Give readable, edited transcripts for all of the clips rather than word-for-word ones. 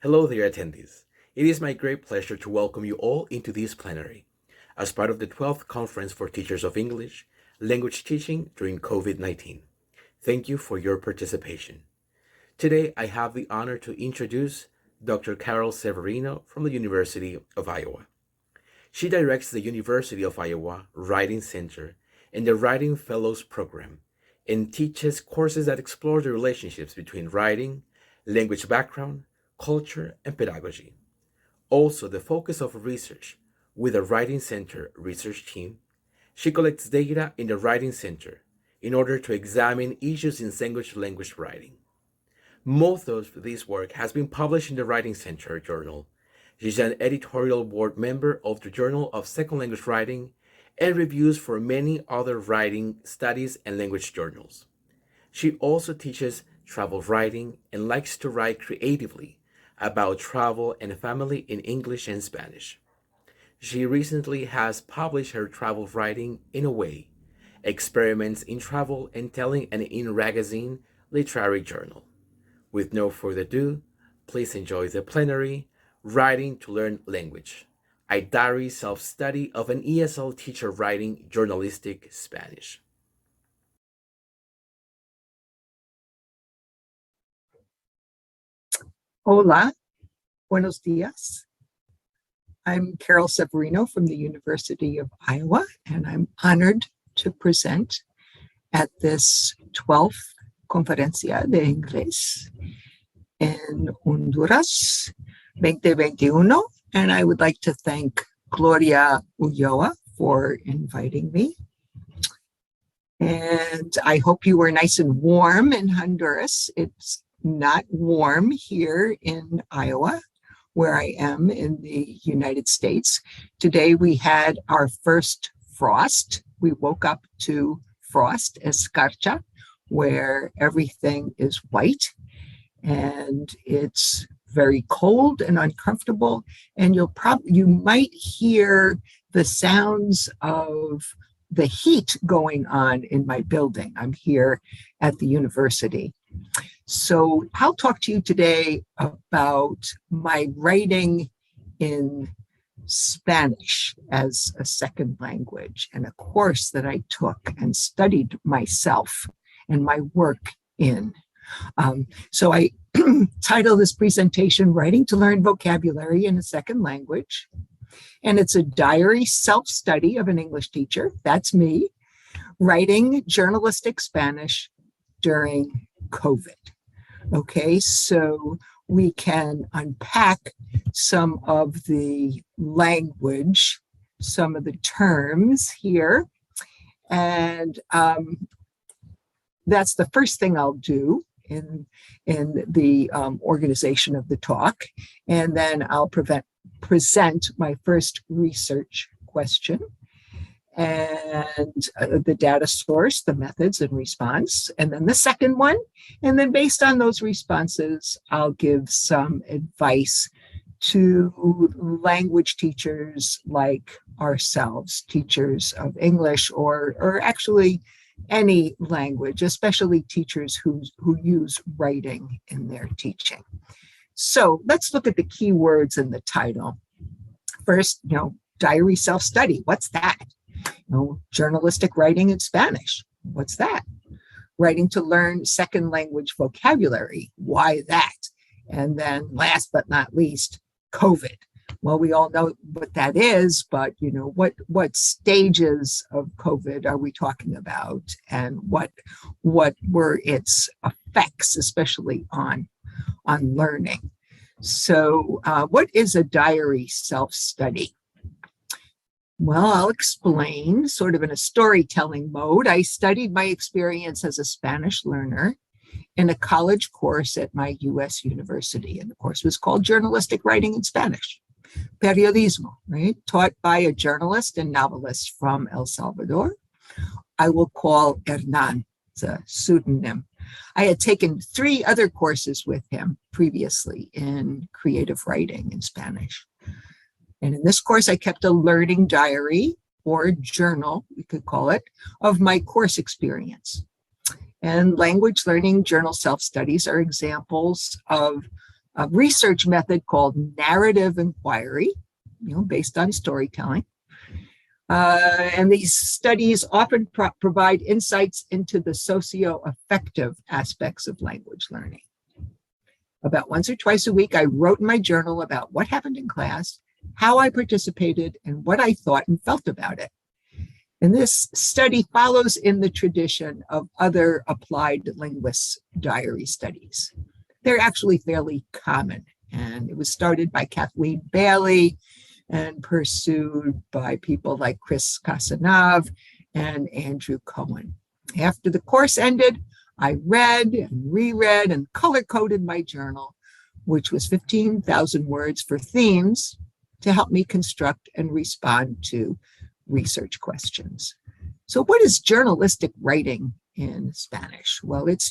Hello there, attendees. It is my great pleasure to welcome you all into this plenary as part of the 12th Conference for Teachers of English Language Teaching during COVID-19. Thank you for your participation. Today, I have the honor to introduce Dr. Carol Severino from the University of Iowa. She directs the University of Iowa Writing Center and the Writing Fellows Program and teaches courses that explore the relationships between writing, language background, culture, and pedagogy. Also, the focus of research with the Writing Center research team, she collects data in the Writing Center in order to examine issues in language writing. Most of this work has been published in the Writing Center journal. She's an editorial board member of the Journal of Second Language Writing and reviews for many other writing studies and language journals. She also teaches travel writing and likes to write creatively about travel and family in English and Spanish. She recently has published her travel writing in a way, experiments in travel and telling and in Magazine literary journal. With no further ado, please enjoy the plenary, Writing to Learn Language, a diary self-study of an ESL teacher writing journalistic Spanish. Hola, buenos dias. I'm Carol Severino from the University of Iowa, and I'm honored to present at this 12th Conferencia de Inglés in Honduras 2021. And I would like to thank Gloria Ulloa for inviting me. And I hope you were nice and warm in Honduras. It's not warm here in Iowa, where I am in the United States. Today we had our first frost. We woke up to frost, escarcha, where everything is white and it's very cold and uncomfortable. And you might hear the sounds of the heat going on in my building. I'm here at the university. So I'll talk to you today about my writing in Spanish as a second language and a course that I took and studied myself and my work in. So I title this presentation, Writing to Learn Vocabulary in a Second Language. And it's a diary self-study of an English teacher, that's me, writing journalistic Spanish during COVID. Okay, so we can unpack some of the language, some of the terms here. And that's the first thing I'll do in the organization of the talk. And then I'll present my first research question and the data source, the methods and response, and then the second one. And then based on those responses, I'll give some advice to language teachers like ourselves, teachers of English or actually any language, especially teachers who use writing in their teaching. So let's look at the key words in the title. First, diary self-study. What's that? Journalistic writing in Spanish. What's that? Writing to learn second language vocabulary. Why that? And then last but not least, COVID. Well, we all know what that is, but what stages of COVID are we talking about, and what were its effects, especially on learning? So what is a diary self-study? Well, I'll explain sort of in a storytelling mode. I studied my experience as a Spanish learner in a college course at my U.S. university. And the course was called Journalistic Writing in Spanish, Periodismo, right? Taught by a journalist and novelist from El Salvador. I will call Hernan, it's a pseudonym. I had taken 3 other courses with him previously in creative writing in Spanish. And in this course, I kept a learning diary or journal, we could call it, of my course experience. And language learning journal self-studies are examples of a research method called narrative inquiry, based on storytelling. And these studies often provide insights into the socio-affective aspects of language learning. About once or twice a week, I wrote in my journal about what happened in class, how I participated, and what I thought and felt about it. And this study follows in the tradition of other applied linguists' diary studies. They're actually fairly common, and it was started by Kathleen Bailey and pursued by people like Chris Casanave and Andrew Cohen. After the course ended, I read and reread and color-coded my journal, which was 15,000 words for themes to help me construct and respond to research questions. So what is journalistic writing in Spanish? Well, it's,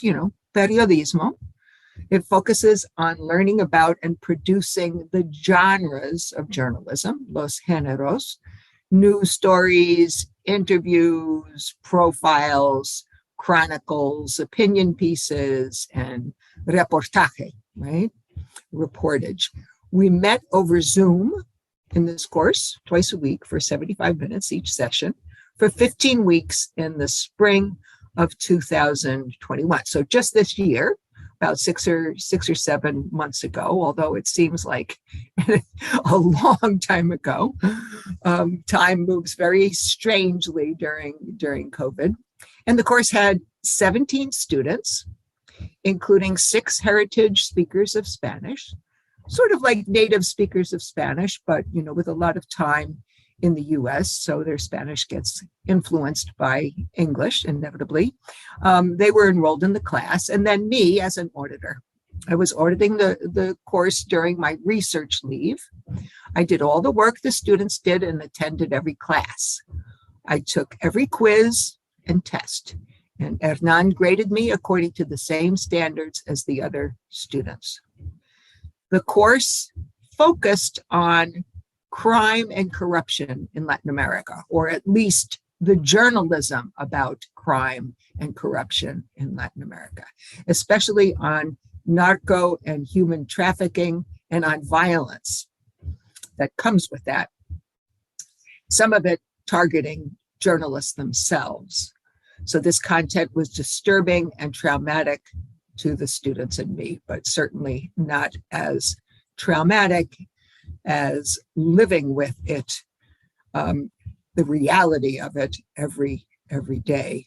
periodismo. It focuses on learning about and producing the genres of journalism, los géneros, news stories, interviews, profiles, chronicles, opinion pieces, and reportaje, right? Reportage. We met over Zoom in this course twice a week for 75 minutes each session for 15 weeks in the spring of 2021. So just this year, about six or 7 months ago, although it seems like a long time ago. Time moves very strangely during COVID. And the course had 17 students, including 6 heritage speakers of Spanish, sort of like native speakers of Spanish, but with a lot of time in the US, so their Spanish gets influenced by English, inevitably. They were enrolled in the class, and then me as an auditor. I was auditing the course during my research leave. I did all the work the students did and attended every class. I took every quiz and test, and Hernan graded me according to the same standards as the other students. The course focused on crime and corruption in Latin America, or at least the journalism about crime and corruption in Latin America, especially on narco and human trafficking and on violence that comes with that. Some of it targeting journalists themselves. So this content was disturbing and traumatic to the students and me, but certainly not as traumatic as living with it, the reality of it every day.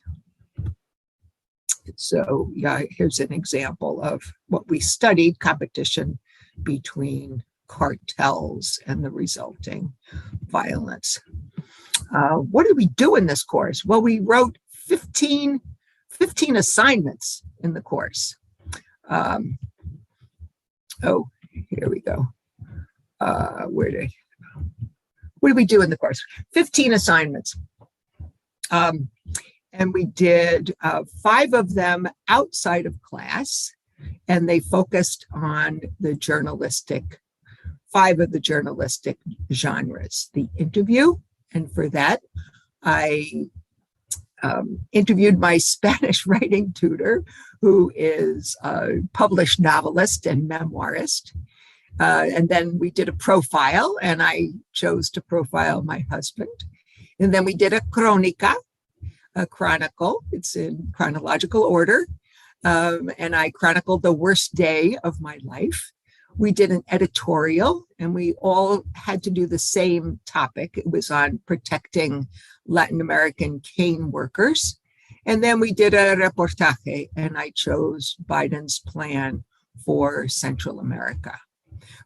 So yeah, here's an example of what we studied: competition between cartels and the resulting violence. What did we do in this course? Well, we wrote 15 assignments in the course. Oh, here we go. What did we do in the course? 15 assignments. And we did 5 of them outside of class, and they focused on the 5 of the journalistic genres. The interview, and for that, I interviewed my Spanish writing tutor, who is a published novelist and memoirist. And then we did a profile, and I chose to profile my husband. And then we did a crónica, a chronicle. It's in chronological order. And I chronicled the worst day of my life. We did an editorial, and we all had to do the same topic. It was on protecting Latin American cane workers. And then we did a reportaje, and I chose Biden's plan for Central America.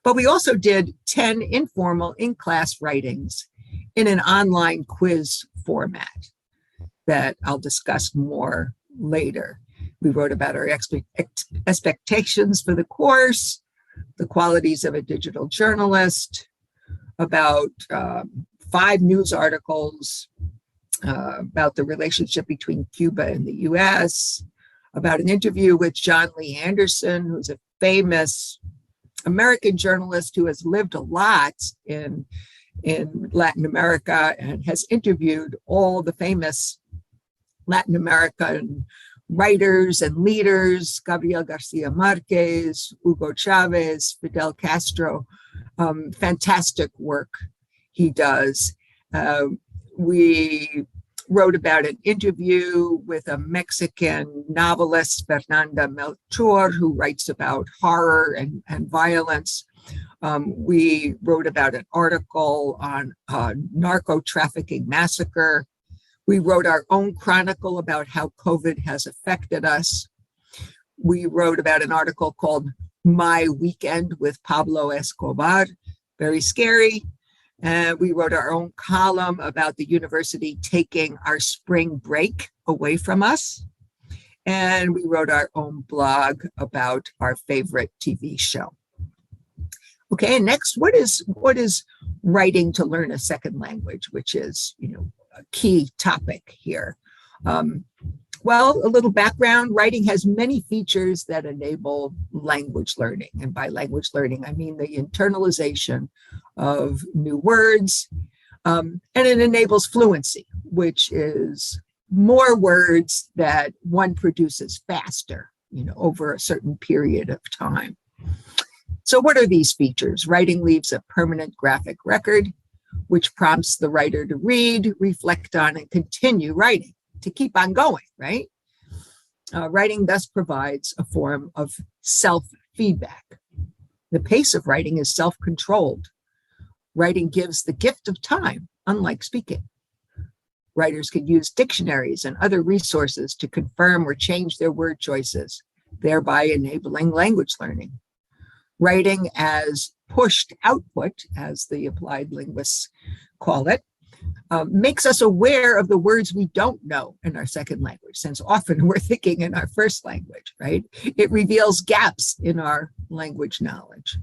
But we also did 10 informal in-class writings in an online quiz format that I'll discuss more later. We wrote about our expectations for the course, the qualities of a digital journalist, about 5 news articles, about the relationship between Cuba and the US, about an interview with John Lee Anderson, who's a famous American journalist who has lived a lot in Latin America and has interviewed all the famous Latin American writers and leaders, Gabriel Garcia Marquez, Hugo Chavez, Fidel Castro. Fantastic work he does. We wrote about an interview with a Mexican novelist, Fernanda Melchor, who writes about horror and violence. We wrote about an article on narco trafficking massacre. We wrote our own chronicle about how COVID has affected us. We wrote about an article called My Weekend with Pablo Escobar, very scary. And we wrote our own column about the university taking our spring break away from us. And we wrote our own blog about our favorite TV show. Okay, and next, what is writing to learn a second language, which is, a key topic here. Well, a little background, writing has many features that enable language learning. And by language learning, I mean the internalization of new words, and it enables fluency, which is more words that one produces faster, over a certain period of time. So what are these features? Writing leaves a permanent graphic record, which prompts the writer to read, reflect on, and continue writing, to keep on going, right? Writing thus provides a form of self-feedback. The pace of writing is self-controlled. Writing gives the gift of time, unlike speaking. Writers can use dictionaries and other resources to confirm or change their word choices, thereby enabling language learning. Writing as pushed output, as the applied linguists call it, makes us aware of the words we don't know in our second language, since often we're thinking in our first language, right? It reveals gaps in our language knowledge.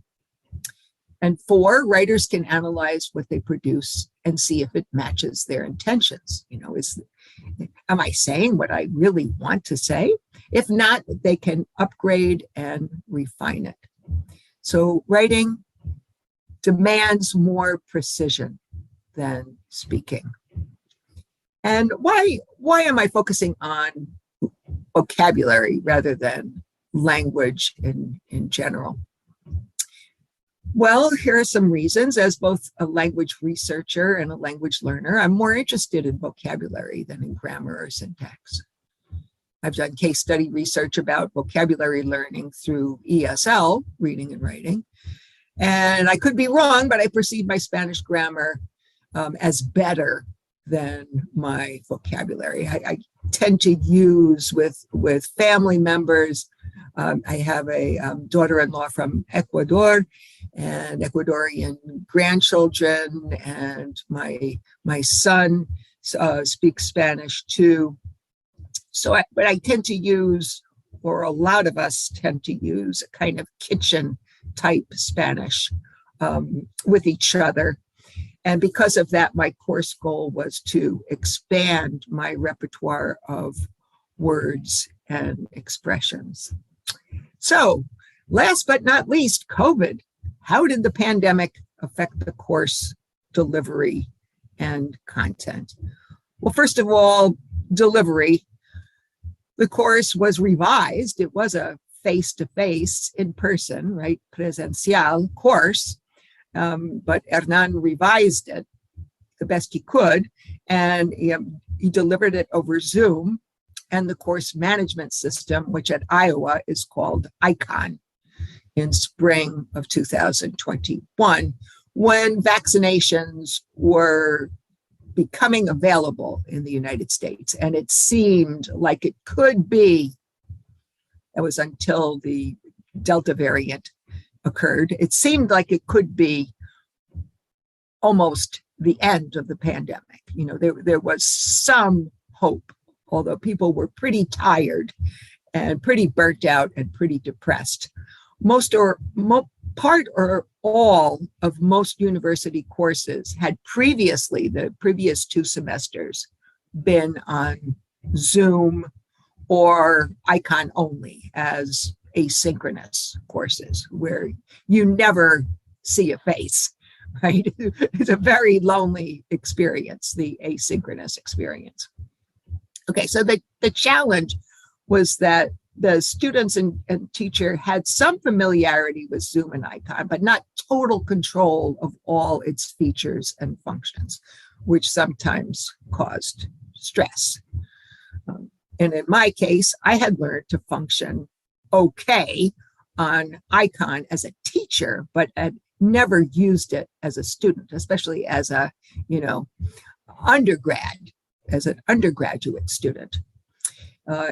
And 4, writers can analyze what they produce and see if it matches their intentions. Am I saying what I really want to say? If not, they can upgrade and refine it. So writing demands more precision than speaking. And why am I focusing on vocabulary rather than language in general? Well, here are some reasons. As both a language researcher and a language learner, I'm more interested in vocabulary than in grammar or syntax. I've done case study research about vocabulary learning through ESL, reading and writing. And I could be wrong, but I perceive my Spanish grammar as better than my vocabulary. I tend to use with family members. I have a daughter-in-law from Ecuador and Ecuadorian grandchildren, and my son speaks Spanish too. But I tend to use, or a lot of us tend to use, a kind of kitchen type Spanish with each other. And because of that, my course goal was to expand my repertoire of words and expressions. So last but not least, COVID. How did the pandemic affect the course delivery and content? Well, first of all, delivery. The course was revised. It was a face-to-face, in-person, right, presencial course, but Hernan revised it the best he could, and he delivered it over Zoom and the course management system, which at Iowa is called ICON, in spring of 2021, when vaccinations were becoming available in the United States. And it seemed like it could be, it was until the Delta variant occurred, it seemed like it could be almost the end of the pandemic. There was some hope, although people were pretty tired and pretty burnt out and pretty depressed. Part or all of most university courses had previously, the previous 2 semesters, been on Zoom or ICON only as asynchronous courses where you never see a face, right? It's a very lonely experience, the asynchronous experience. Okay, so the challenge was that the students and teacher had some familiarity with Zoom and Icon, but not total control of all its features and functions, which sometimes caused stress. And in my case, I had learned to function okay on Icon as a teacher, but had never used it as a student, especially as a, as an undergraduate student.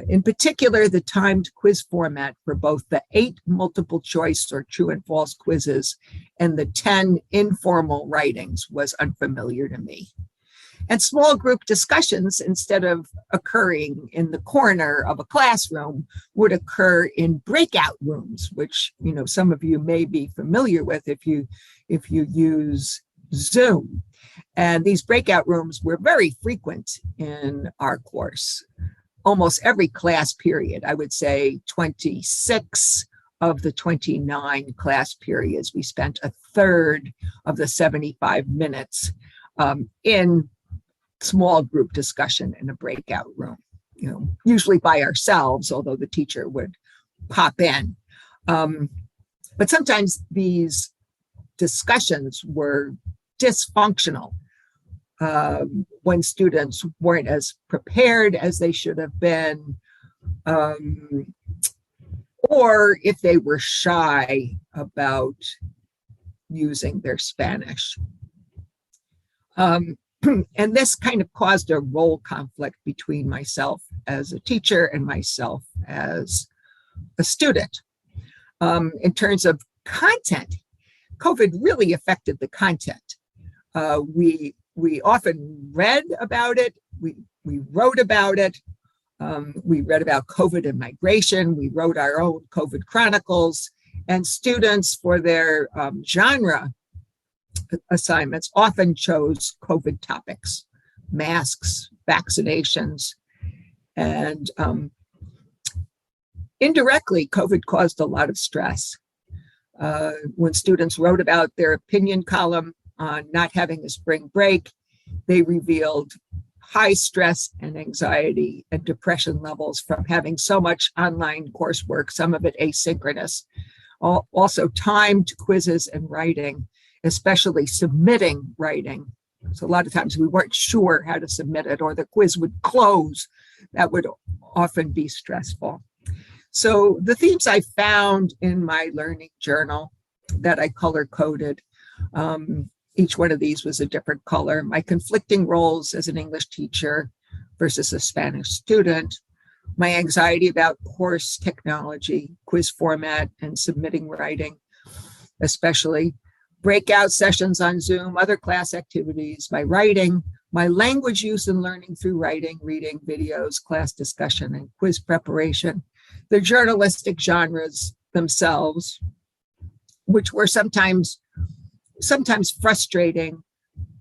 In particular, the timed quiz format for both the 8 multiple choice or true and false quizzes and the 10 informal writings was unfamiliar to me. And small group discussions, instead of occurring in the corner of a classroom, would occur in breakout rooms, which some of you may be familiar with if you use Zoom. And these breakout rooms were very frequent in our course. Almost every class period, I would say 26 of the 29 class periods, we spent a third of the 75 minutes in small group discussion in a breakout room, usually by ourselves, although the teacher would pop in. But sometimes these discussions were dysfunctional when students weren't as prepared as they should have been, or if they were shy about using their Spanish. And this kind of caused a role conflict between myself as a teacher and myself as a student. In terms of content, COVID really affected the content. We often read about it. We wrote about it. We read about COVID and migration. We wrote our own COVID chronicles, and students for their genre assignments often chose COVID topics, masks, vaccinations, and indirectly, COVID caused a lot of stress. When students wrote about their opinion column on not having a spring break, they revealed high stress and anxiety and depression levels from having so much online coursework, some of it asynchronous. Also timed quizzes and writing, especially submitting writing. So a lot of times we weren't sure how to submit it, or the quiz would close. That would often be stressful. So the themes I found in my learning journal that I color coded, each one of these was a different color. My conflicting roles as an English teacher versus a Spanish student, my anxiety about course technology, quiz format, and submitting writing, especially breakout sessions on Zoom, other class activities, my writing, my language use and learning through writing, reading, videos, class discussion, and quiz preparation, the journalistic genres themselves, which were sometimes frustrating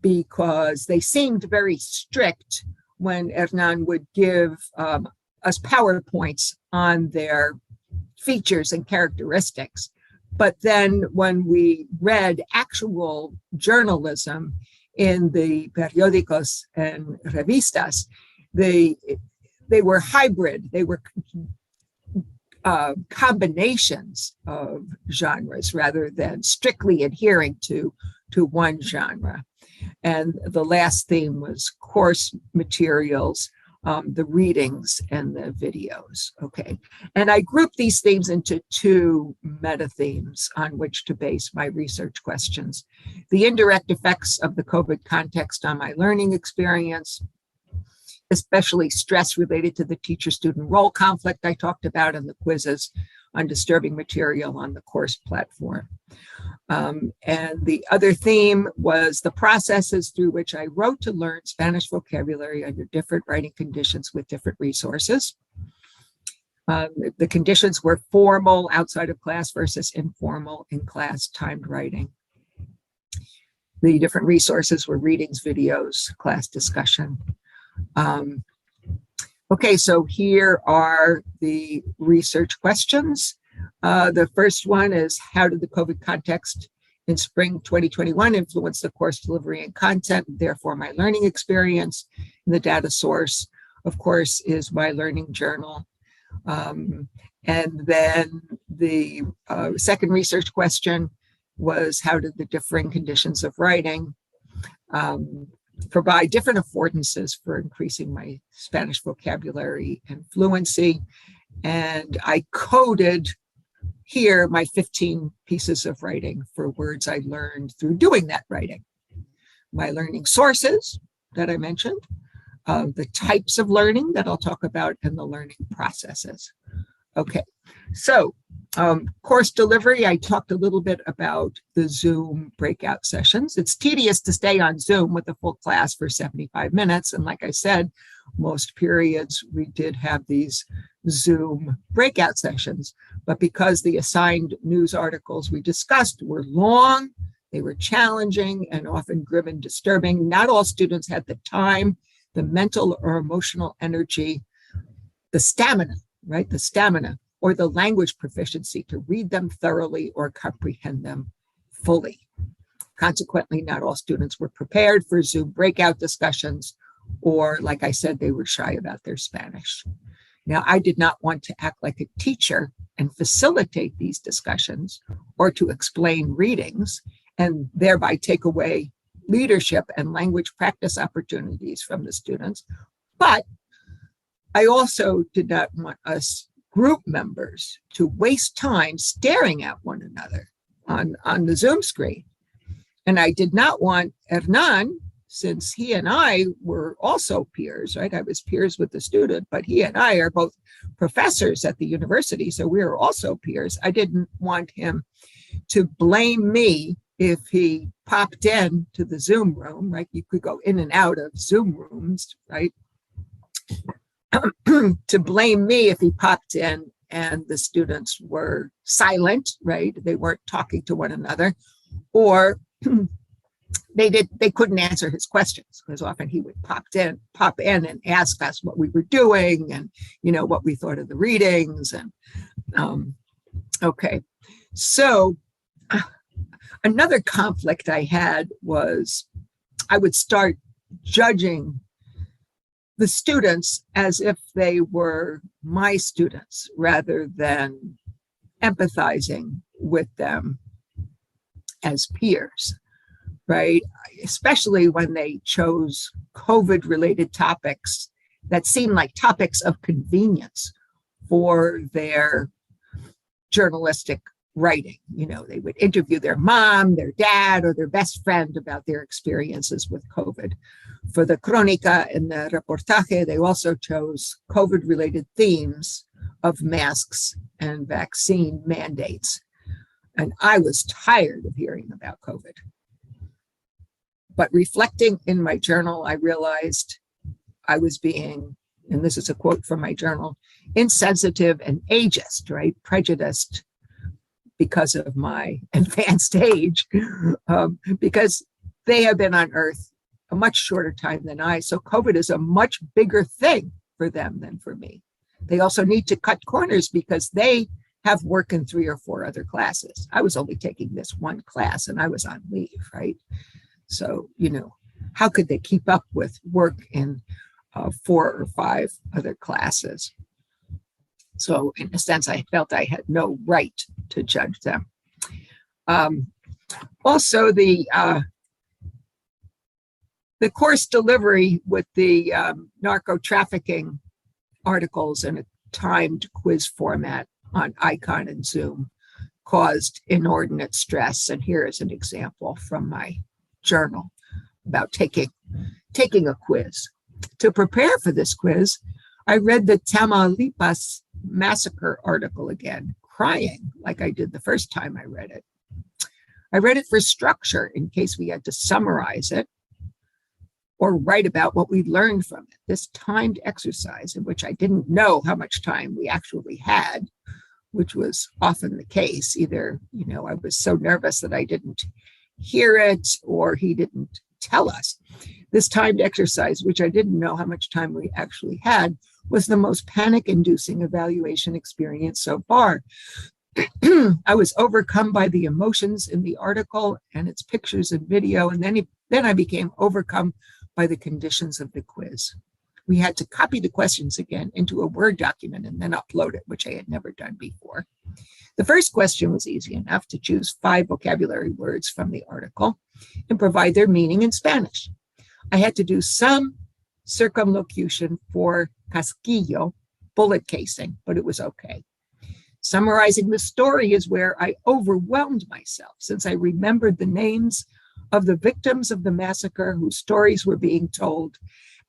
because they seemed very strict when Hernan would give us PowerPoints on their features and characteristics. But then when we read actual journalism in the periódicos and revistas, they were hybrid. They were combinations of genres rather than strictly adhering to one genre. And the last theme was course materials, the readings and the videos. Okay. And I grouped these themes into 2 meta themes on which to base my research questions: the indirect effects of the COVID context on my learning experience, especially stress related to the teacher-student role conflict I talked about in the quizzes on disturbing material on the course platform. And the other theme was the processes through which I wrote to learn Spanish vocabulary under different writing conditions with different resources. The conditions were formal outside of class versus informal in class timed writing. The different resources were readings, videos, class discussion. Okay, so here are the research questions. The first one is, how did the COVID context in spring 2021 influence the course delivery and content, therefore my learning experience? And the data source, of course, is my learning journal. And then the second research question was, how did the differing conditions of writing provide different affordances for increasing my Spanish vocabulary and fluency? And I coded here my 15 pieces of writing for words I learned through doing that writing. My learning sources that I mentioned, the types of learning that I'll talk about, and the learning processes. Okay, so course delivery, I talked a little bit about the Zoom breakout sessions. It's tedious to stay on Zoom with a full class for 75 minutes. And like I said, most periods we did have these Zoom breakout sessions, but because the assigned news articles we discussed were long, they were challenging and often grim and disturbing. Not all students had the time, the mental or emotional energy, the stamina, right? The stamina or the language proficiency to read them thoroughly or comprehend them fully. Consequently, not all students were prepared for Zoom breakout discussions, or like I said, they were shy about their Spanish. Now, I did not want to act like a teacher and facilitate these discussions or to explain readings and thereby take away leadership and language practice opportunities from the students. But I also did not want us group members to waste time staring at one another on the Zoom screen. And I did not want Hernan, since he and I were also peers, right? I was peers with the student, but he and I are both professors at the university, so we are also peers. I didn't want him to blame me if he popped in to the Zoom room, right? You could go in and out of Zoom rooms, right? To blame me if he popped in and the students were silent, right? They weren't talking to one another, or they couldn't answer his questions, because often he would pop in and ask us what we were doing and, you know, what we thought of the readings. And okay, so another conflict I had was I would start judging the students as if they were my students rather than empathizing with them as peers, right? Especially when they chose COVID-related topics that seemed like topics of convenience for their journalistic writing. You know, they would interview their mom, their dad, or their best friend about their experiences with COVID. For the Crónica and the Reportaje, they also chose COVID-related themes of masks and vaccine mandates. And I was tired of hearing about COVID. But reflecting in my journal, I realized I was being, and this is a quote from my journal, insensitive and ageist, right? Prejudiced because of my advanced age, because they have been on Earth a much shorter time than I. So COVID is a much bigger thing for them than for me. They also need to cut corners because they have work in 3 or 4 other classes. I was only taking this one class and I was on leave, right? So, you know, how could they keep up with work in 4 or 5 other classes? So in a sense, I felt I had no right to judge them. Also, the course delivery with the narco trafficking articles in a timed quiz format on Icon and Zoom caused inordinate stress. And here is an example from my journal about taking a quiz. To prepare for this quiz, I read the Tamaulipas massacre article again, crying like I did the first time I read it. I read it for structure in case we had to summarize it or write about what we learned from it. This timed exercise in which I didn't know how much time we actually had, which was often the case. Either, you know, I was so nervous that I didn't hear it or he didn't tell us. This timed exercise, which I didn't know how much time we actually had, was the most panic-inducing evaluation experience so far. I was overcome by the emotions in the article and its pictures and video, and then I became overcome by the conditions of the quiz. we had to copy the questions again into a Word document and then upload it, which I had never done before. The first question was easy enough, to choose 5 vocabulary words from the article and provide their meaning in Spanish. I had to do some circumlocution for casquillo, bullet casing, but it was okay. Summarizing the story is where I overwhelmed myself, since I remembered the names of the victims of the massacre whose stories were being told,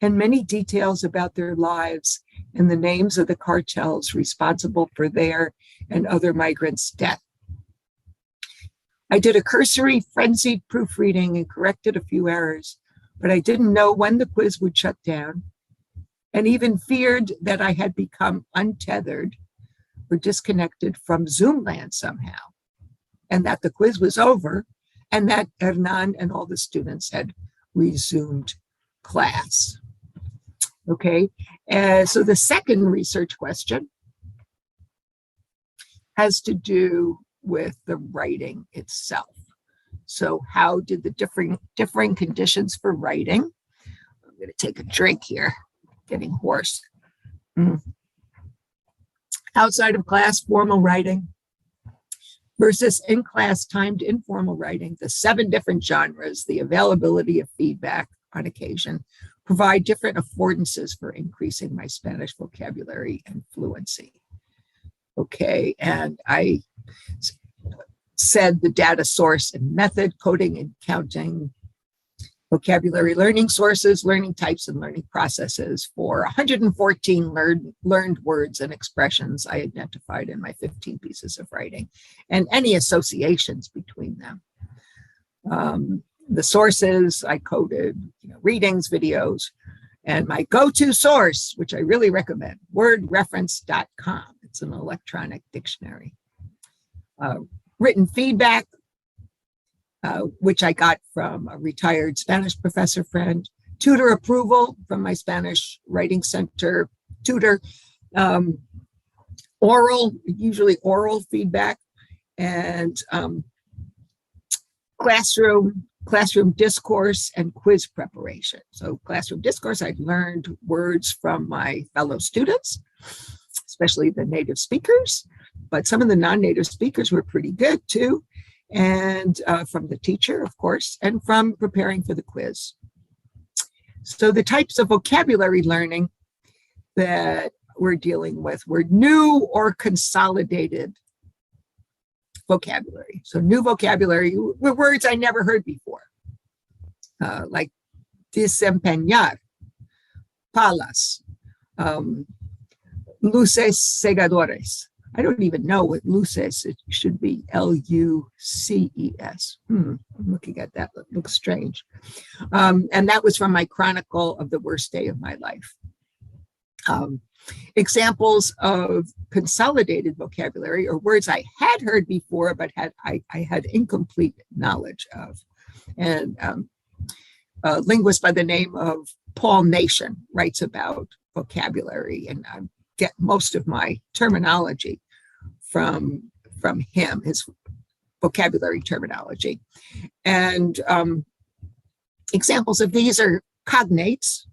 and many details about their lives and the names of the cartels responsible for their and other migrants' death. I did a cursory, frenzied proofreading and corrected a few errors, but I didn't know when the quiz would shut down, and even feared that I had become untethered or disconnected from Zoom land somehow, and that the quiz was over, and that Hernan and all the students had resumed class. Okay, so the second research question has to do with the writing itself. So how did the differing conditions for writing? I'm going to take a drink here, getting hoarse. Outside of class formal writing versus in-class timed informal writing, the 7 different genres, the availability of feedback on occasion, provide different affordances for increasing my Spanish vocabulary and fluency. Okay, and I said the data source and method, coding and counting, vocabulary learning sources, learning types, and learning processes for 114 learned words and expressions I identified in my 15 pieces of writing, and any associations between them. The sources I coded, readings, videos, and my go-to source, which I really recommend, wordreference.com. It's an electronic dictionary. Written feedback, which I got from a retired Spanish professor friend, tutor approval from my Spanish Writing Center tutor, usually oral feedback, and classroom discourse and quiz preparation. So classroom discourse, I learned words from my fellow students, especially the native speakers, but some of the non-native speakers were pretty good too. And from the teacher, of course, and from preparing for the quiz. So the types of vocabulary learning that we're dealing with were new or consolidated vocabulary. So new vocabulary were words I never heard before, like desempeñar, palas, luces cegadores. I don't even know what luces, it should be Luces. I'm looking at that, it looks strange. And that was from my chronicle of the worst day of my life. Examples of consolidated vocabulary, or words I had heard before, but I had incomplete knowledge of. And a linguist by the name of Paul Nation writes about vocabulary, and I get most of my terminology from him, his vocabulary terminology. And examples of these are cognates.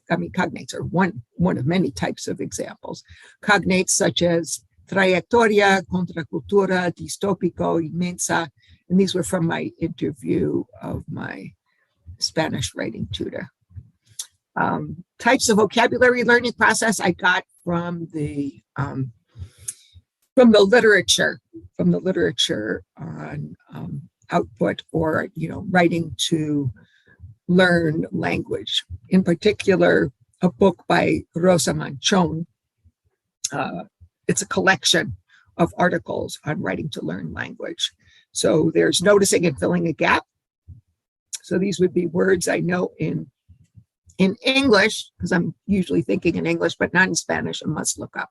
Cognates are one of many types of examples. Cognates such as trayectoria, contracultura, distópico, inmensa, and these were from my interview of my Spanish writing tutor. Types of vocabulary learning process I got from the literature on output, or writing to learn language. In particular, a book by Rosa Manchón. It's a collection of articles on writing to learn language. So there's noticing and filling a gap. So these would be words I know in English, because I'm usually thinking in English, but not in Spanish, and must look up.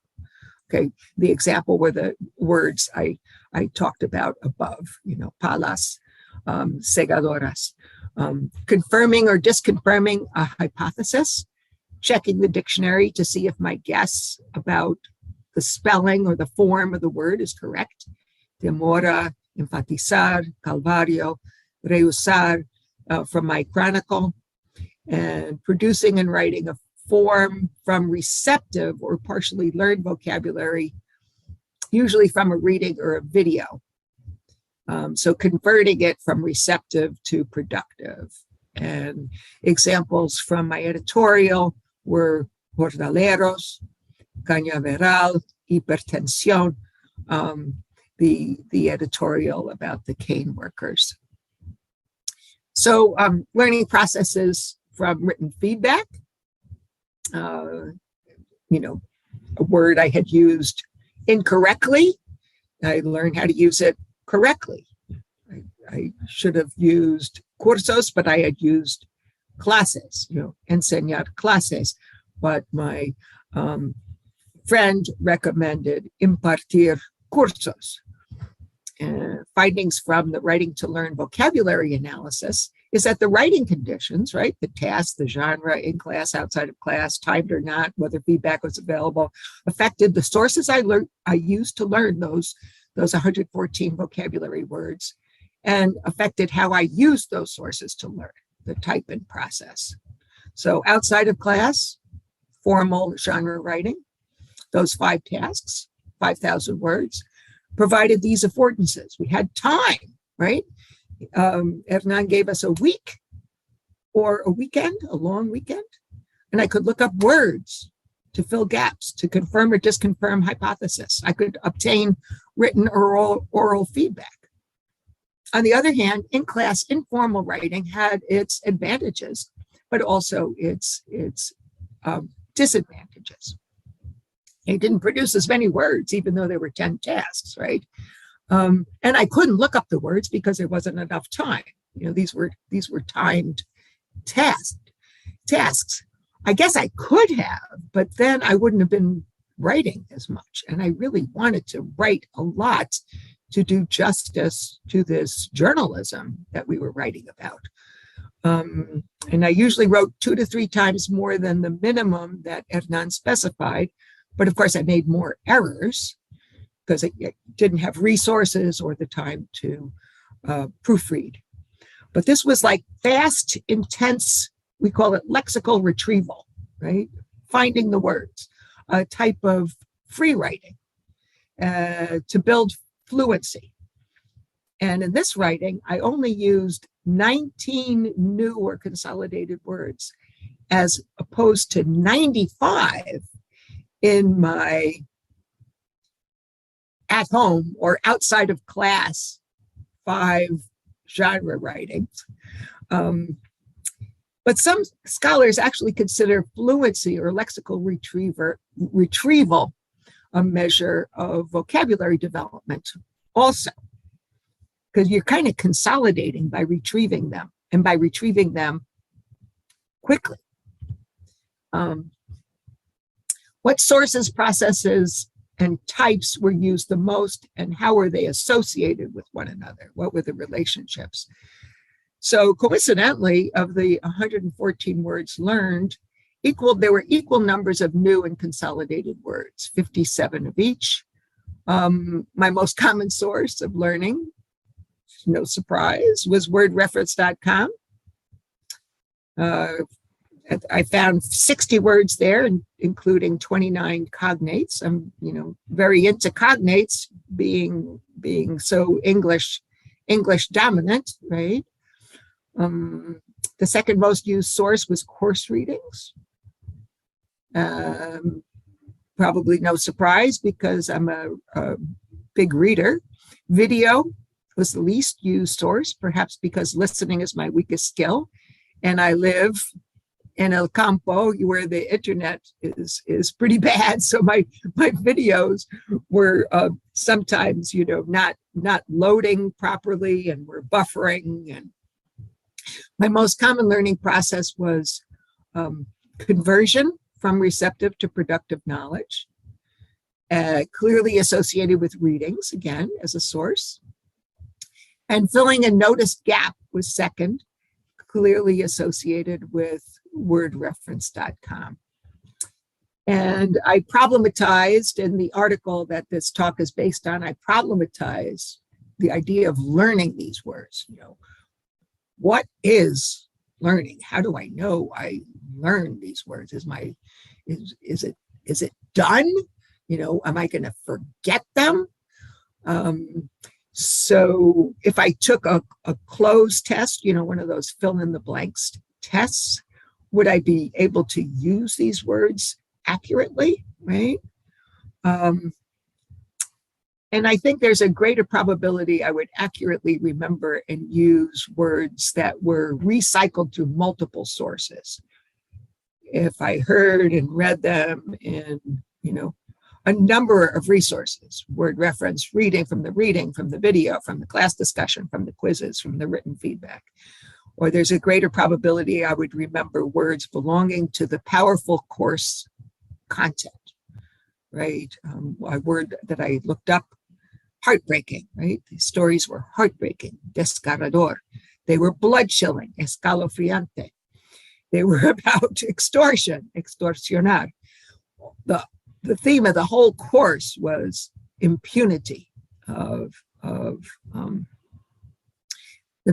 Okay, the example were the words I talked about above, palas, segadoras. Confirming or disconfirming a hypothesis, checking the dictionary to see if my guess about the spelling or the form of the word is correct. Demora, enfatizar, calvario, rehusar, from my chronicle. And producing and writing a form from receptive or partially learned vocabulary, usually from a reading or a video. So converting it from receptive to productive. And examples from my editorial were jornaleros, cañaveral, hipertensión, the editorial about the cane workers. So learning processes from written feedback, a word I had used incorrectly, I learned how to use it correctly. I should have used cursos, but I had used clases, enseñar clases, but my friend recommended impartir cursos. Findings from the Writing to Learn vocabulary analysis is that the writing conditions, right, the task, the genre, in class, outside of class, timed or not, whether feedback was available, affected the sources I used to learn those 114 vocabulary words, and affected how I used those sources to learn, the type and process. So outside of class, formal genre writing, those 5 tasks, 5,000 words, provided these affordances. We had time, right? Hernan gave us a week or a weekend, a long weekend, and I could look up words to fill gaps, to confirm or disconfirm hypothesis. I could obtain written or oral feedback. On the other hand, in-class informal writing had its advantages, but also its disadvantages. It didn't produce as many words, even though there were 10 tasks, right? And I couldn't look up the words because there wasn't enough time. These were timed tasks. I guess I could have, but then I wouldn't have been writing as much. And I really wanted to write a lot to do justice to this journalism that we were writing about. And I usually wrote 2 to 3 times more than the minimum that Hernan specified. But of course, I made more errors because I didn't have resources or the time to proofread. But this was like fast, intense, we call it lexical retrieval, right? Finding the words, a type of free writing to build fluency. And in this writing, I only used 19 new or consolidated words as opposed to 95 in my at home or outside of class 5 genre writings. But some scholars actually consider fluency or lexical retrieval a measure of vocabulary development also, because you're kind of consolidating by retrieving them and by retrieving them quickly. What sources, processes, and types were used the most, and how were they associated with one another? What were the relationships? So coincidentally, of the 114 words learned, there were equal numbers of new and consolidated words, 57 of each. My most common source of learning, no surprise, was wordreference.com. I found 60 words there, including 29 cognates. I'm, very into cognates, being so English dominant, right? The second most used source was course readings. Probably no surprise because I'm a big reader. Video was the least used source, perhaps because listening is my weakest skill, and I live in El Campo, where the internet is pretty bad. So my videos were sometimes, not loading properly and were buffering. And my most common learning process was conversion from receptive to productive knowledge, clearly associated with readings, again, as a source. And filling a noticed gap was second, clearly associated with wordreference.com. And I problematized in the article that this talk is based on, I problematized the idea of learning these words. What is learning? How do I know I learn these words? Is my Is it done? Am I going to forget them? So if I took a closed test, one of those fill in the blanks tests, would I be able to use these words accurately, right? And I think there's a greater probability I would accurately remember and use words that were recycled through multiple sources. If I heard and read them in, a number of resources, word reference, reading, from the video, from the class discussion, from the quizzes, from the written feedback. Or there's a greater probability I would remember words belonging to the powerful course content, right? A word that I looked up, heartbreaking, right? These stories were heartbreaking, desgarrador. They were blood-chilling, escalofriante. They were about extortion, extorsionar. The theme of the whole course was impunity of the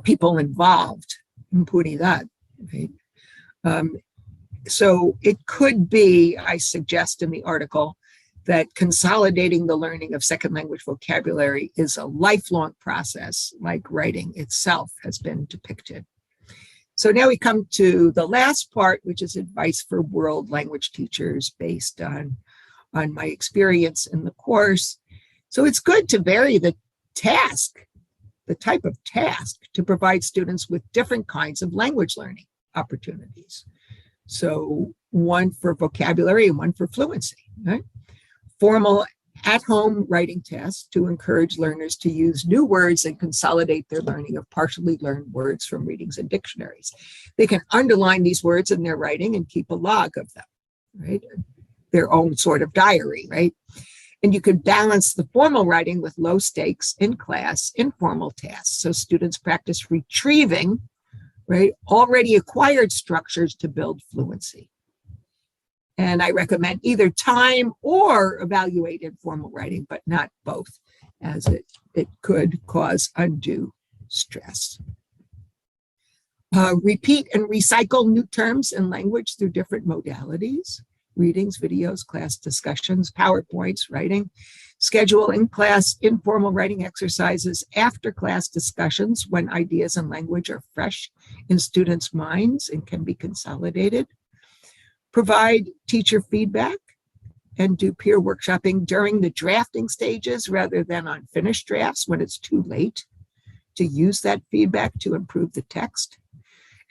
people involved, impunidad, right? So it could be, I suggest in the article, that consolidating the learning of second language vocabulary is a lifelong process, like writing itself has been depicted. So now we come to the last part, which is advice for world language teachers based on my experience in the course. So it's good to vary the type of task, to provide students with different kinds of language learning opportunities. So one for vocabulary and one for fluency, right? Formal at-home writing tests to encourage learners to use new words and consolidate their learning of partially learned words from readings and dictionaries. They can underline these words in their writing and keep a log of them, right? Their own sort of diary, right? And you could balance the formal writing with low stakes in class informal tasks. So students practice retrieving, right, already acquired structures to build fluency. And I recommend either time or evaluated formal writing, but not both, as it could cause undue stress. Repeat and recycle new terms and language through different modalities: readings, videos, class discussions, PowerPoints, writing. Schedule in-class informal writing exercises after class discussions when ideas and language are fresh in students' minds and can be consolidated. Provide teacher feedback and do peer workshopping during the drafting stages rather than on finished drafts when it's too late, to use that feedback to improve the text.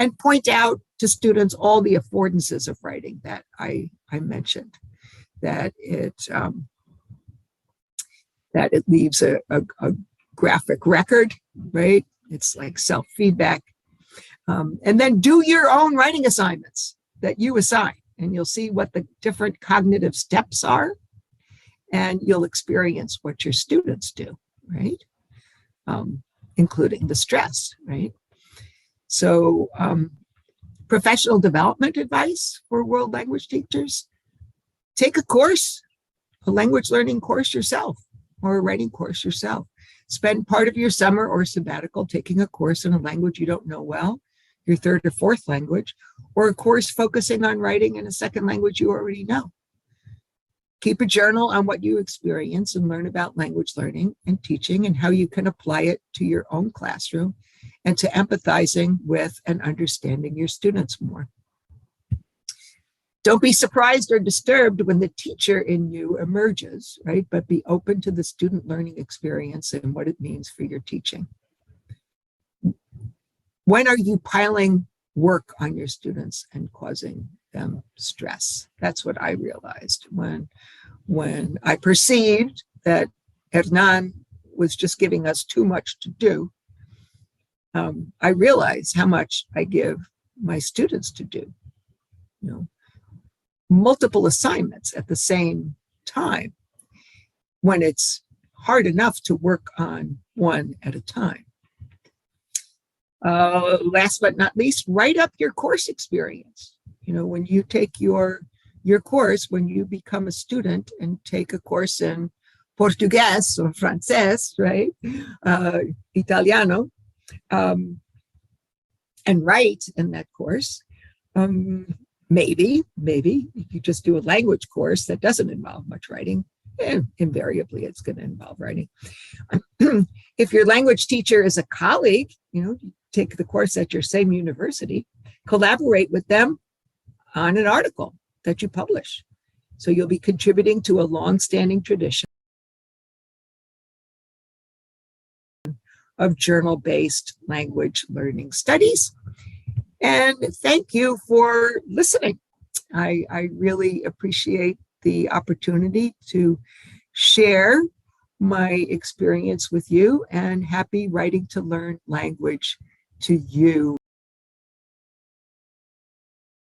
And point out to students all the affordances of writing that I mentioned, that it leaves a graphic record, right? It's like self-feedback. And then do your own writing assignments that you assign, and you'll see what the different cognitive steps are, and you'll experience what your students do, right? Including the stress, right? So professional development advice for world language teachers: take a course, a language learning course yourself, or a writing course yourself. Spend part of your summer or sabbatical taking a course in a language you don't know well, your third or fourth language, or a course focusing on writing in a second language you already know. Keep a journal on what you experience and learn about language learning and teaching and how you can apply it to your own classroom and to empathizing with and understanding your students more. Don't be surprised or disturbed when the teacher in you emerges, right? But be open to the student learning experience and what it means for your teaching. When are you piling work on your students and causing them stress? That's what I realized when I perceived that Hernan was just giving us too much to do. I realized how much I give my students to do, multiple assignments at the same time, when it's hard enough to work on one at a time. Last but not least, write up your course experience. When you take your course, when you become a student and take a course in Portuguese or Francés, right? Italiano, and write in that course, maybe if you just do a language course that doesn't involve much writing, invariably it's going to involve writing. If your language teacher is a colleague, you take the course at your same university, collaborate with them on an article that you publish. So you'll be contributing to a long-standing tradition of journal-based language learning studies. And thank you for listening. I really appreciate the opportunity to share my experience with you, and happy Writing to Learn language to you.